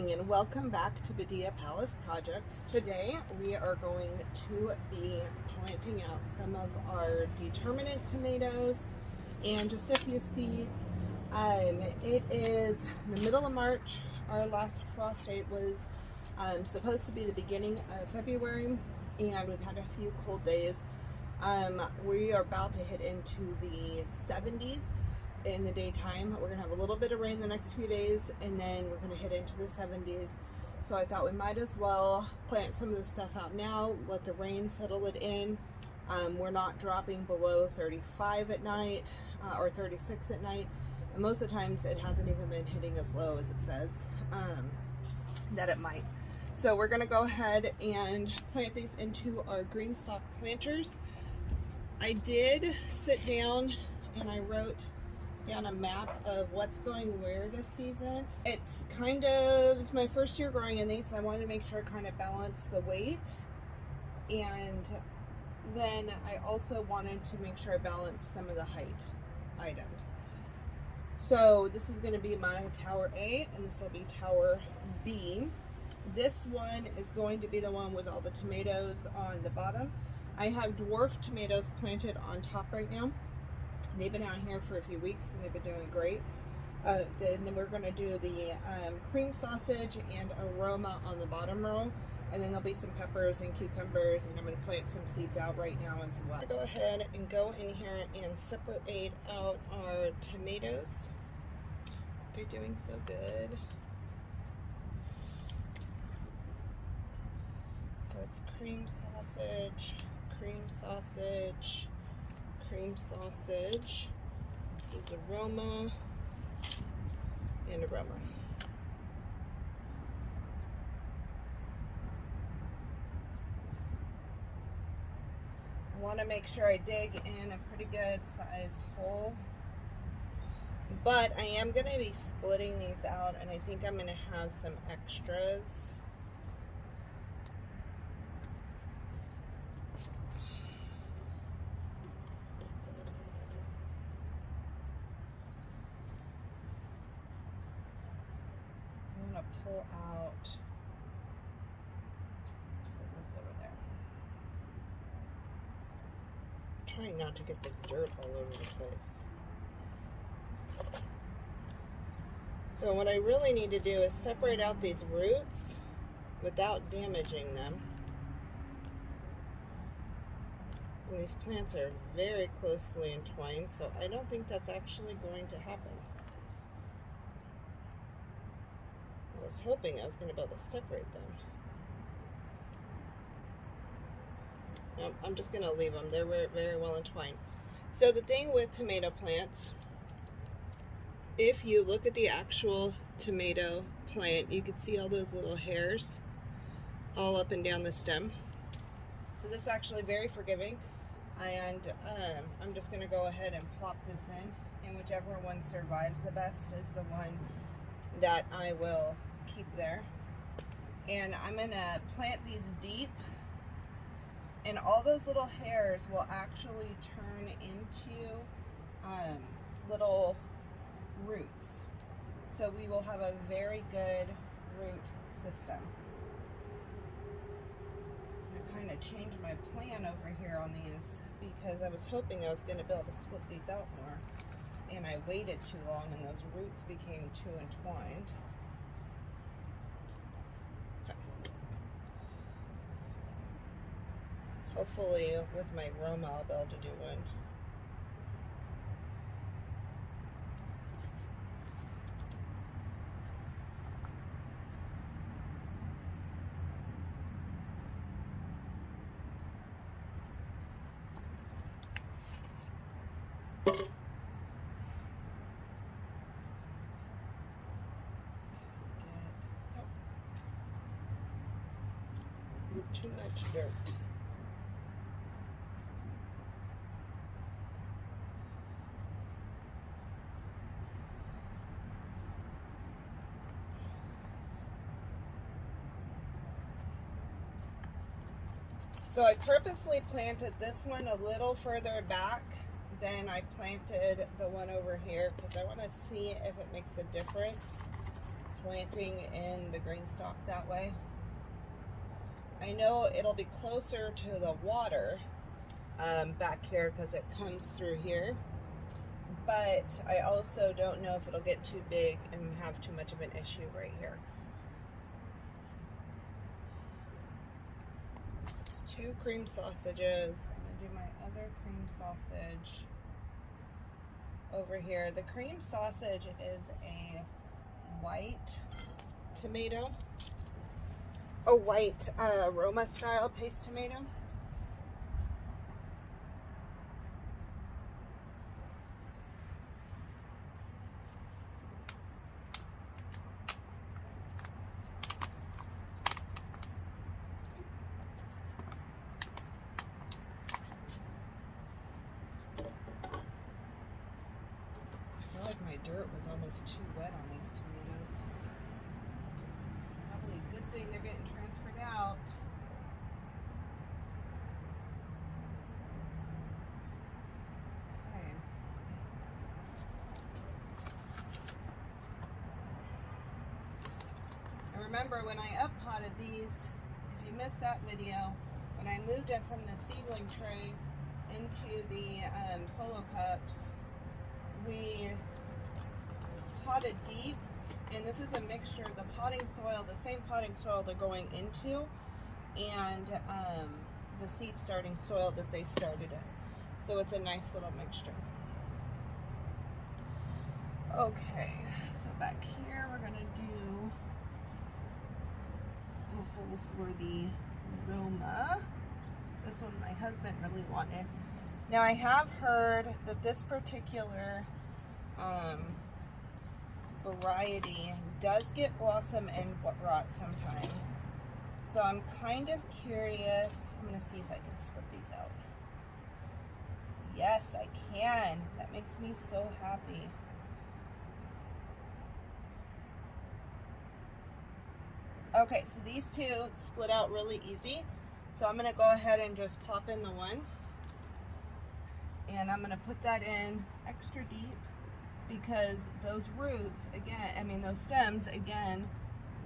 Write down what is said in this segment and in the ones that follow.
morning and welcome back to Padilla Palace Projects. Today we are going to be planting out some of our determinate tomatoes and just a few seeds. It is the middle of March. Our last frost date was supposed to be the beginning of February, and we've had a few cold days. We are about to hit into the 70s in the daytime. We're gonna have a little bit of rain the next few days, and then we're gonna hit into the 70s. So I thought we might as well plant some of this stuff out now, let the rain settle it in. We're not dropping below 35 at night or 36 at night, and most of the times it hasn't even been hitting as low as it says that it might. So we're gonna go ahead and plant these into our green stalk planters. I did sit down and I wrote down a map of what's going where this season. It's my first year growing in these, so I wanted to make sure I kind of balance the weight, and then I also wanted to make sure I balance some of the height items. So this is going to be my tower A, and this will be tower B. This one is going to be the one with all the tomatoes on the bottom. I have dwarf tomatoes planted on top right now. They've been out here for a few weeks and they've been doing great. Then we're going to do the cream sausage and aroma on the bottom row, and then there'll be some peppers and cucumbers, and I'm going to plant some seeds out right now as well. Go ahead and go in here and separate out our tomatoes. They're doing so good. So it's cream sausage, cream sausage, cream sausage, is aroma, and aroma. I want to make sure I dig in a pretty good size hole, but I am going to be splitting these out, and I think I'm going to have some extras. Pull out, set this over there. I'm trying not to get this dirt all over the place. So what I really need to do is separate out these roots without damaging them. And these plants are very closely entwined, so I don't think that's actually going to happen. I was hoping I was going to be able to separate them. Nope, I'm just going to leave them. They're very well entwined. So the thing with tomato plants, if you look at the actual tomato plant, you can see all those little hairs all up and down the stem. So this is actually very forgiving, and I'm just going to go ahead and plop this in, and whichever one survives the best is the one that I will keep there. And I'm gonna plant these deep, and all those little hairs will actually turn into little roots, so we will have a very good root system. I kind of changed my plan over here on these because I was hoping I was going to be able to split these out more, and I waited too long and those roots became too entwined. Hopefully with my Roma I'll be able to do one. Too much dirt. So I purposely planted this one a little further back than I planted the one over here because I want to see if it makes a difference. planting in the green stock that way. I know it'll be closer to the water back here because it comes through here, but I also don't know if it'll get too big and have too much of an issue right here. It's 2 cream sausages. I'm gonna do my other cream sausage over here. The cream sausage is a white tomato, a white Roma style paste tomato. My dirt was almost too wet on these tomatoes. Probably a good thing they're getting transferred out. Okay. And remember, when I up-potted these, if you missed that video, when I moved it from the seedling tray into the solo cups, we potted deep, and this is a mixture of the potting soil, the same potting soil they're going into, and the seed starting soil that they started in. So it's a nice little mixture. Okay, so back here we're gonna do a hole for the Roma. This one my husband really wanted. Now I have heard that this particular variety does get blossom and rot sometimes. So I'm kind of curious. I'm going to see if I can split these out. Yes, I can. That makes me so happy. Okay, so these two split out really easy. So I'm going to go ahead and just pop in the one. And I'm going to put that in extra deep, because those roots, again, I mean those stems, again,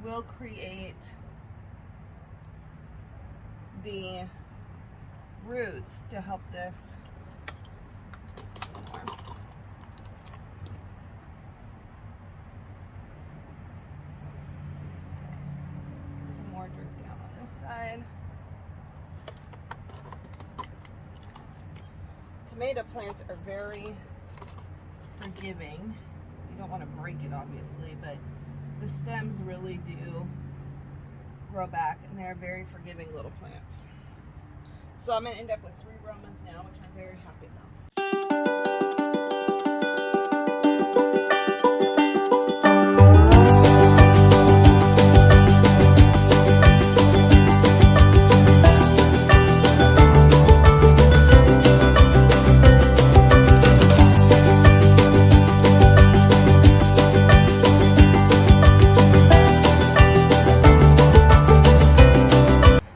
will create the roots to help this more. Get some more dirt down on this side. Tomato plants are very forgiving. You don't want to break it, obviously, but the stems really do grow back, and they're very forgiving little plants. So I'm going to end up with 3 Romas now, which I'm very happy about.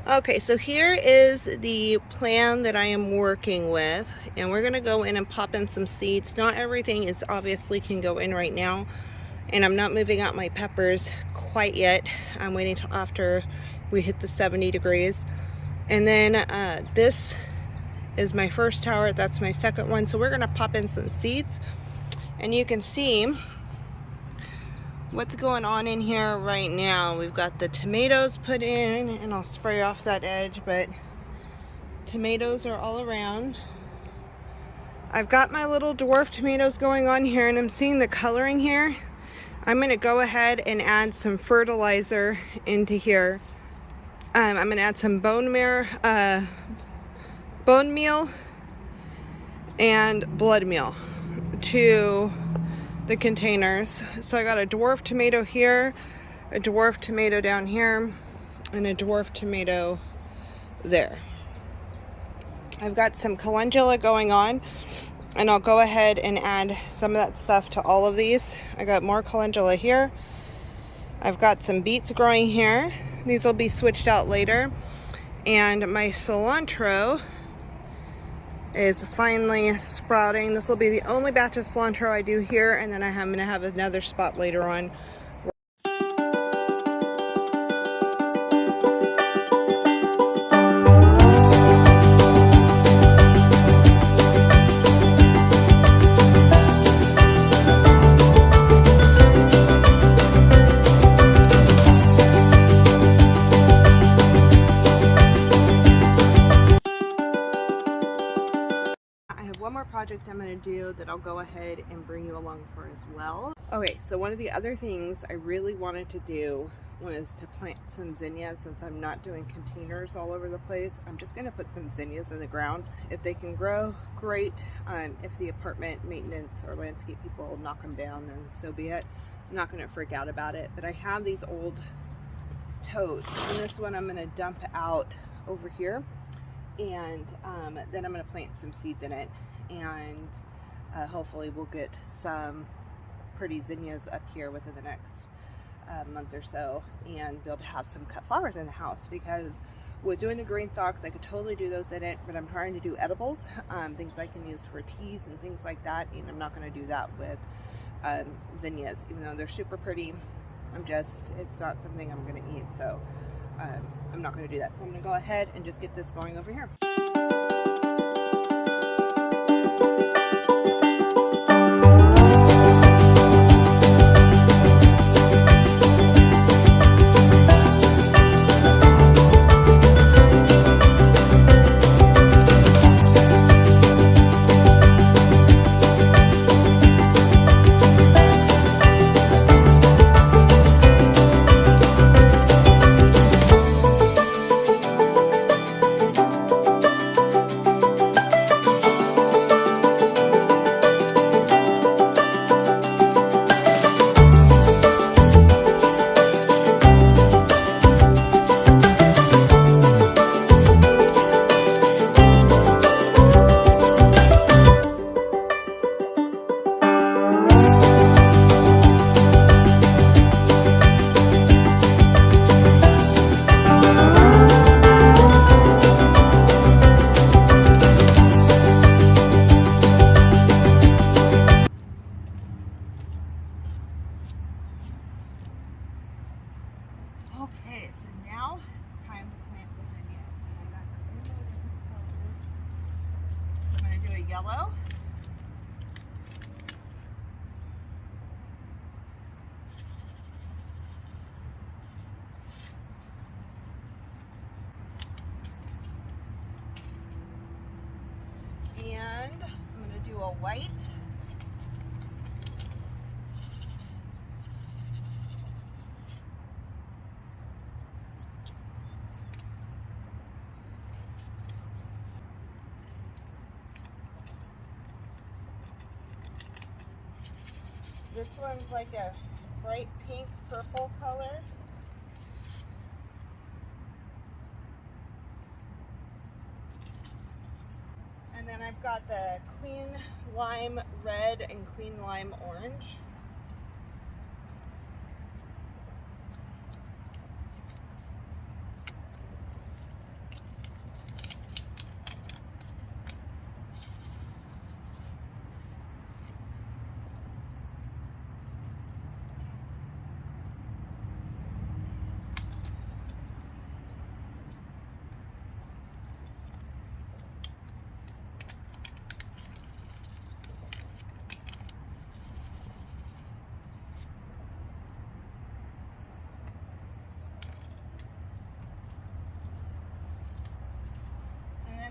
Okay, so here is the plan that I am working with, and we're going to go in and pop in some seeds. Not everything is obviously can go in right now, and I'm not moving out my peppers quite yet. I'm waiting till after we hit the 70 degrees. And then this is my first tower, that's my second one. So we're going to pop in some seeds, and you can see what's going on in here right now. We've got the tomatoes put in, and I'll spray off that edge, but tomatoes are all around. I've got my little dwarf tomatoes going on here, and I'm seeing the coloring here. I'm going to go ahead and add some fertilizer into here. I'm going to add some bone meal and blood meal to the containers. So I got a dwarf tomato here, a dwarf tomato down here, and a dwarf tomato there. I've got some calendula going on, and I'll go ahead and add some of that stuff to all of these. I got more calendula here. I've got some beets growing here. These will be switched out later. And my cilantro is finally sprouting. This will be the only batch of cilantro I do here, and then I'm going to have another spot later on. project I'm going to do that I'll go ahead and bring you along for as well. Okay, so one of the other things I really wanted to do was to plant some zinnias. Since I'm not doing containers all over the place, I'm just going to put some zinnias in the ground. If they can grow, great. If the apartment maintenance or landscape people knock them down, then so be it. I'm not going to freak out about it, but I have these old totes, and this one I'm going to dump out over here, and then I'm going to plant some seeds in it, and hopefully we'll get some pretty zinnias up here within the next month or so, and be able to have some cut flowers in the house. Because with doing the green stalks, I could totally do those in it, but I'm trying to do edibles, things I can use for teas and things like that, and I'm not going to do that with zinnias, even though they're super pretty. It's not something I'm going to eat, so I'm not going to do that. So I'm going to go ahead and just get this going over here. Okay, so now it's time to plant the zinnias. And I got rainbow different colors. So I'm going to do a yellow. And I'm going to do a white. This one's like a bright pink purple color. And then I've got the Queen Lime Red and Queen Lime Orange.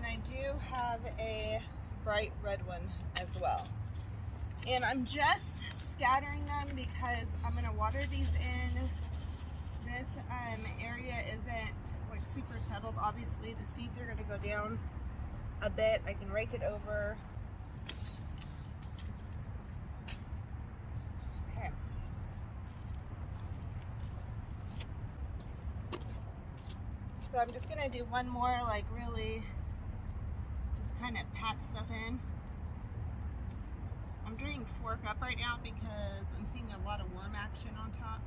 I do have a bright red one as well. And I'm just scattering them because I'm going to water these in. This area isn't like super settled. Obviously the seeds are going to go down a bit. I can rake it over. Okay. So I'm just going to do one more, like really kind of pat stuff in. I'm doing fork up right now because I'm seeing a lot of worm action on top,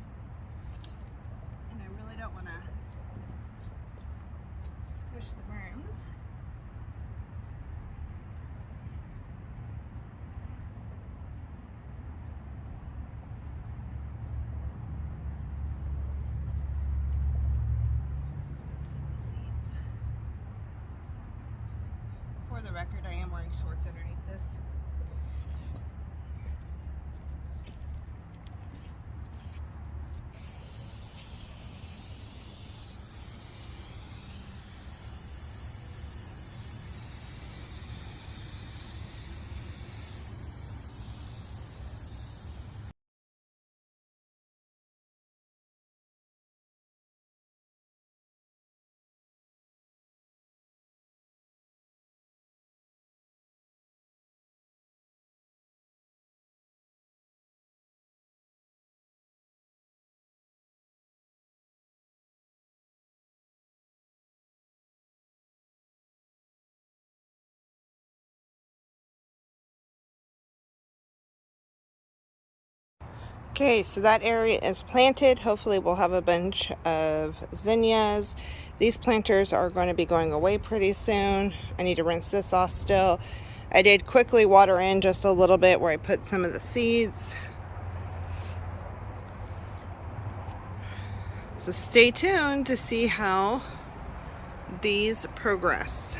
and I really don't want to squish the worms. For the record, I am wearing shorts underneath this. Okay, so that area is planted. Hopefully we'll have a bunch of zinnias. These planters are going to be going away pretty soon. I need to rinse this off still. I did quickly water in just a little bit where I put some of the seeds. So stay tuned to see how these progress.